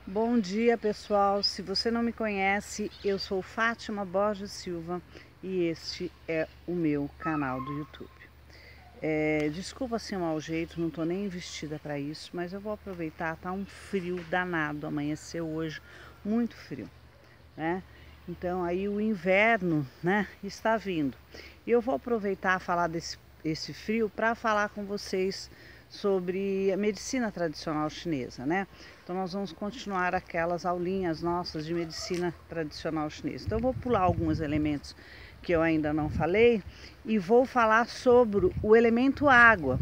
Bom dia, pessoal. Se você não me conhece, eu sou Fátima Borges Silva e este é o meu canal do YouTube. Desculpa assim o mau jeito, não tô nem vestida para isso, mas eu vou aproveitar. Tá um frio danado, amanheceu hoje muito frio, né? Então aí o inverno, né, está vindo. E eu vou aproveitar falar esse frio para falar com vocês sobre a medicina tradicional chinesa, né? Então nós vamos continuar aquelas aulinhas nossas de medicina tradicional chinesa. Então eu vou pular alguns elementos que eu ainda não falei e vou falar sobre o elemento água.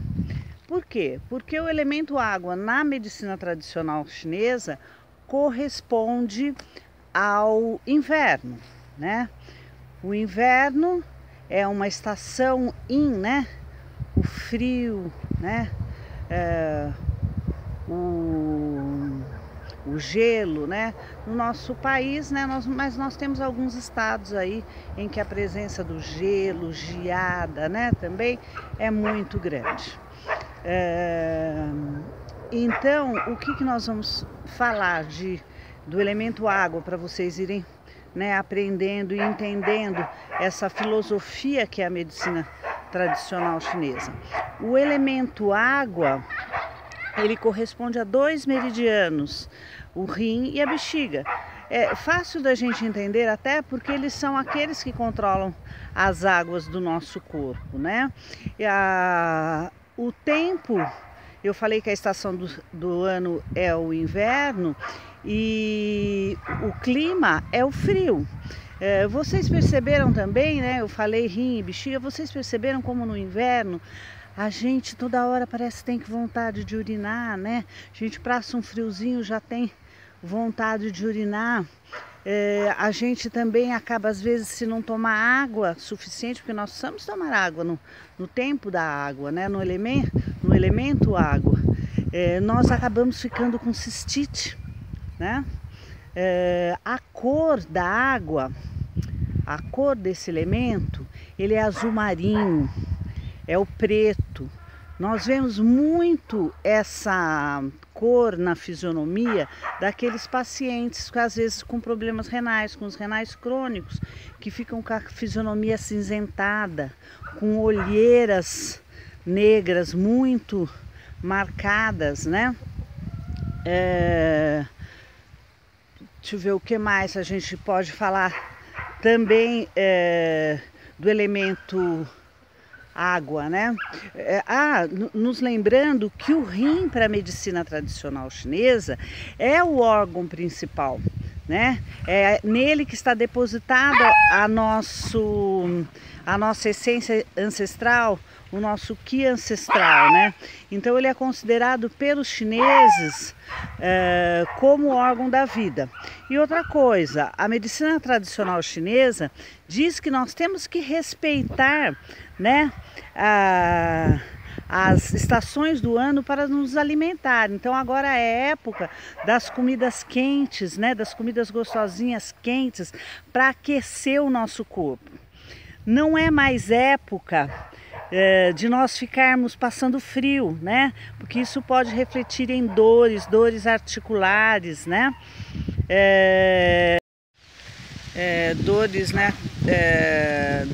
Por quê? Porque o elemento água na medicina tradicional chinesa corresponde ao inverno, né? O inverno é uma estação yin, né? O frio, né? O gelo, né? No nosso país, né? Mas nós temos alguns estados aí em que a presença do gelo, geada, né? Também é muito grande. Então, o que nós vamos falar do elemento água para vocês irem, né, aprendendo e entendendo essa filosofia que é a medicina tradicional chinesa. O elemento água, ele corresponde a 2 meridianos, o rim e a bexiga. É fácil da gente entender até porque eles são aqueles que controlam as águas do nosso corpo, né? O tempo, eu falei que a estação do ano é o inverno e o clima é o frio. Vocês perceberam também, né? Eu falei rim e bexiga, vocês perceberam como no inverno a gente toda hora parece que tem vontade de urinar, né? A gente passa um friozinho, já tem vontade de urinar. A gente também acaba, às vezes, se não tomar água suficiente, porque nós precisamos tomar água no tempo da água, né? No elemento água. Nós acabamos ficando com cistite, né? A cor da água, a cor desse elemento, ele é azul marinho, é o preto. Nós vemos muito essa cor na fisionomia daqueles pacientes, às vezes com problemas renais, com os renais crônicos, que ficam com a fisionomia acinzentada, com olheiras negras muito marcadas, né? Deixa eu ver o que mais a gente pode falar também do elemento água, né? Nos lembrando que o rim para a medicina tradicional chinesa é o órgão principal, né? É nele que está depositada a nossa essência ancestral, o nosso qi ancestral, né? Então ele é considerado pelos chineses como o órgão da vida. E outra coisa, a medicina tradicional chinesa diz que nós temos que respeitar, né, as estações do ano para nos alimentar. Então agora é época das comidas quentes, né, das comidas gostosinhas quentes para aquecer o nosso corpo. Não é mais época de nós ficarmos passando frio, né? Porque isso pode refletir em dores articulares, né? Dores, né?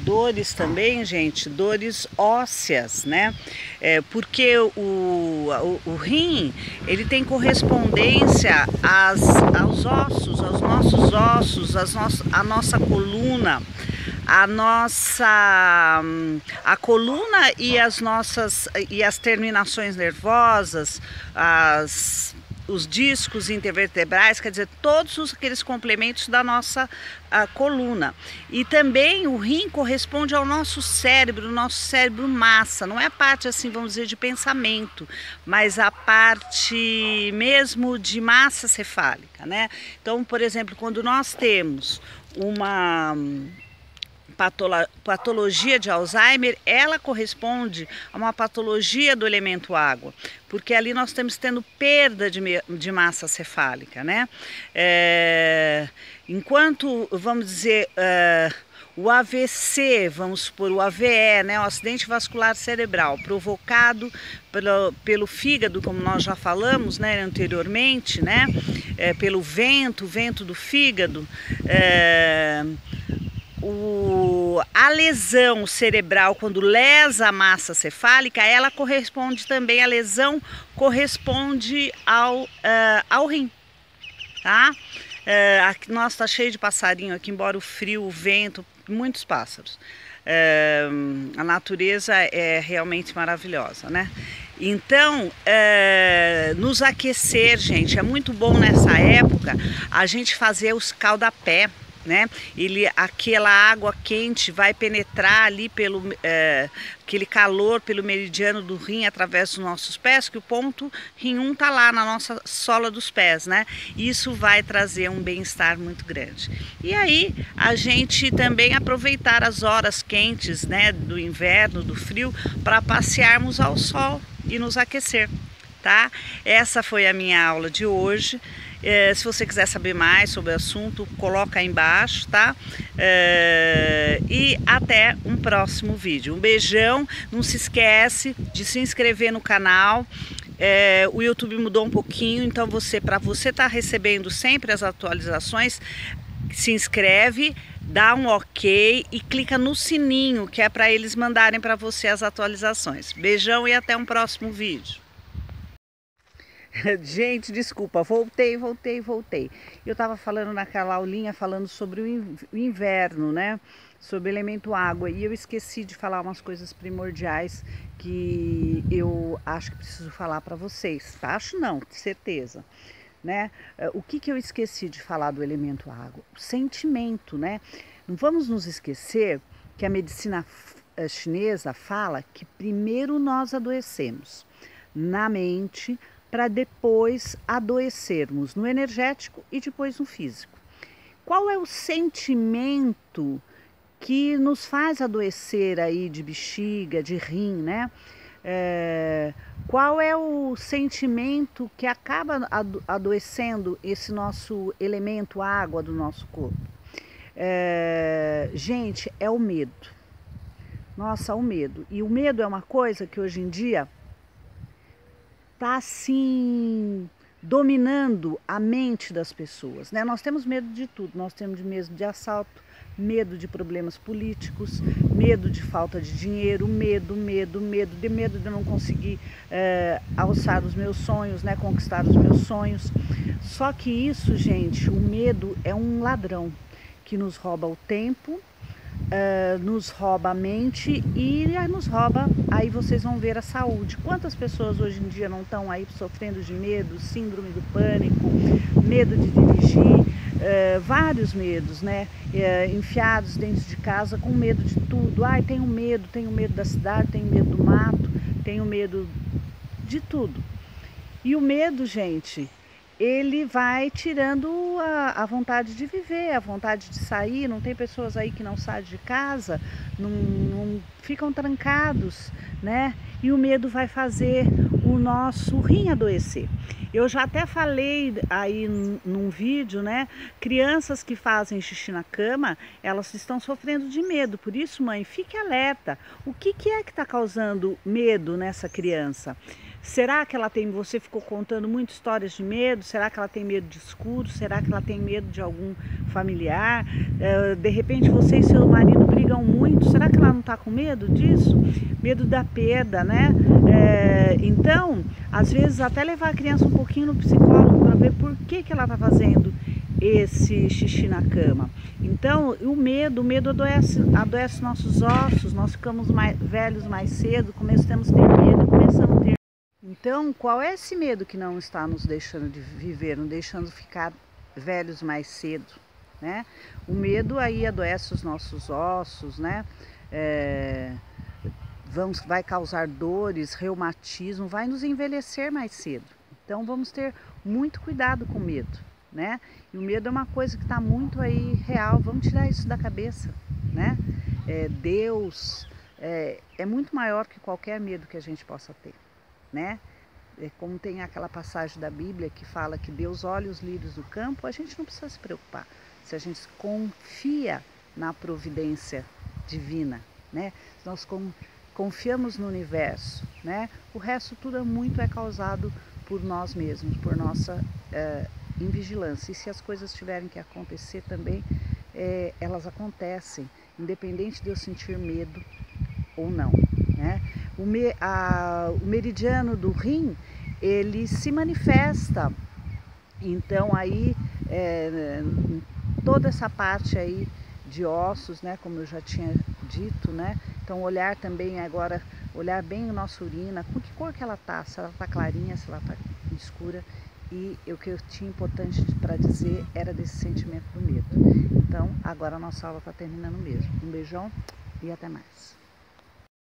Dores também, gente, dores ósseas, né? Porque o rim, ele tem correspondência aos ossos, aos nossos ossos, a nossa coluna, a coluna e as terminações nervosas, os discos intervertebrais, quer dizer, todos aqueles complementos da nossa coluna. E também o rim corresponde ao nosso cérebro massa, não é a parte, assim, vamos dizer, de pensamento, mas a parte mesmo de massa cefálica, né? Então, por exemplo, quando nós temos uma patologia de Alzheimer, ela corresponde a uma patologia do elemento água, porque ali nós estamos tendo perda de massa cefálica, né? Enquanto, vamos dizer, o AVC, vamos supor, o AVE, né, o acidente vascular cerebral, provocado pelo fígado, como nós já falamos, né, anteriormente, né, pelo vento do fígado, a lesão cerebral, quando lesa a massa cefálica, ela corresponde também, a lesão corresponde ao rim, tá? Aqui, nossa, tá cheio de passarinho aqui, embora o frio, o vento, muitos pássaros. A natureza é realmente maravilhosa, né? Então, nos aquecer, gente, é muito bom nessa época a gente fazer os escaldapé, né? Aquela água quente vai penetrar ali pelo aquele calor pelo meridiano do rim através dos nossos pés, que o ponto rim 1 tá lá na nossa sola dos pés, né? Isso vai trazer um bem-estar muito grande. E aí a gente também aproveitar as horas quentes, né, do inverno, do frio, para passearmos ao sol e nos aquecer, tá? Essa foi a minha aula de hoje. Se você quiser saber mais sobre o assunto, coloca aí embaixo, tá? E até um próximo vídeo. Um beijão, não se esquece de se inscrever no canal. O YouTube mudou um pouquinho, então para você estar recebendo sempre as atualizações, se inscreve, dá um ok e clica no sininho, que é para eles mandarem para você as atualizações. Beijão e até um próximo vídeo. Gente, desculpa, voltei. Eu estava falando naquela aulinha, falando sobre o inverno, né? Sobre o elemento água, e eu esqueci de falar umas coisas primordiais que eu acho que preciso falar para vocês. Tá? Acho não, certeza. Né? O que eu esqueci de falar do elemento água? O sentimento, né? Não vamos nos esquecer que a medicina chinesa fala que primeiro nós adoecemos na mente, para depois adoecermos no energético e depois no físico. Qual é o sentimento que nos faz adoecer aí de bexiga, de rim, né? Qual é o sentimento que acaba adoecendo esse nosso elemento água do nosso corpo? Gente, é o medo. Nossa, o medo. E o medo é uma coisa que hoje em dia está assim dominando a mente das pessoas, né? Nós temos medo de tudo, nós temos medo de assalto, medo de problemas políticos, medo de falta de dinheiro, medo de não conseguir alçar os meus sonhos, né? Conquistar os meus sonhos. Só que isso, gente, o medo é um ladrão que nos rouba o tempo, nos rouba a mente e nos rouba, aí vocês vão ver, a saúde. Quantas pessoas hoje em dia não estão aí sofrendo de medo, síndrome do pânico, medo de dirigir, vários medos, né? Enfiados dentro de casa com medo de tudo. Ai, tenho medo da cidade, tenho medo do mato, tenho medo de tudo. E o medo, gente, ele vai tirando a vontade de viver, a vontade de sair. Não tem pessoas aí que não saem de casa, não ficam trancados, né? E o medo vai fazer o nosso rim adoecer. Eu já até falei aí num vídeo, né? Crianças que fazem xixi na cama, elas estão sofrendo de medo. Por isso, mãe, fique alerta. O que é que está causando medo nessa criança? Será que ela tem, você ficou contando muitas histórias de medo? Será que ela tem medo de escuro? Será que ela tem medo de algum familiar? De repente você e seu marido brigam muito, será que ela não está com medo disso? Medo da perda, né? Então, às vezes até levar a criança um pouquinho no psicólogo para ver por que ela está fazendo esse xixi na cama. Então, o medo adoece nossos ossos, nós ficamos velhos mais cedo, começamos a ter medo, começamos a ter. Então, qual é esse medo que não está nos deixando de viver, nos deixando ficar velhos mais cedo, né? O medo aí adoece os nossos ossos, né? Vai causar dores, reumatismo, vai nos envelhecer mais cedo. Então, vamos ter muito cuidado com o medo, né? E o medo é uma coisa que está muito aí real, vamos tirar isso da cabeça, né? Deus é muito maior que qualquer medo que a gente possa ter, né? Como tem aquela passagem da Bíblia que fala que Deus olha os lírios do campo, a gente não precisa se preocupar. Se a gente confia na providência divina, né? Nós confiamos no universo, né? O resto tudo muito é causado por nós mesmos, por nossa invigilância. E se as coisas tiverem que acontecer também, elas acontecem, independente de eu sentir medo ou não, né? O meridiano do rim, ele se manifesta, então aí toda essa parte aí de ossos, né, como eu já tinha dito, né? Então olhar também agora, olhar bem a nossa urina, com que cor que ela tá, se ela tá clarinha, se ela tá escura. E o que eu tinha importante para dizer era desse sentimento do medo. Então agora a nossa aula está terminando mesmo. Um beijão e até mais.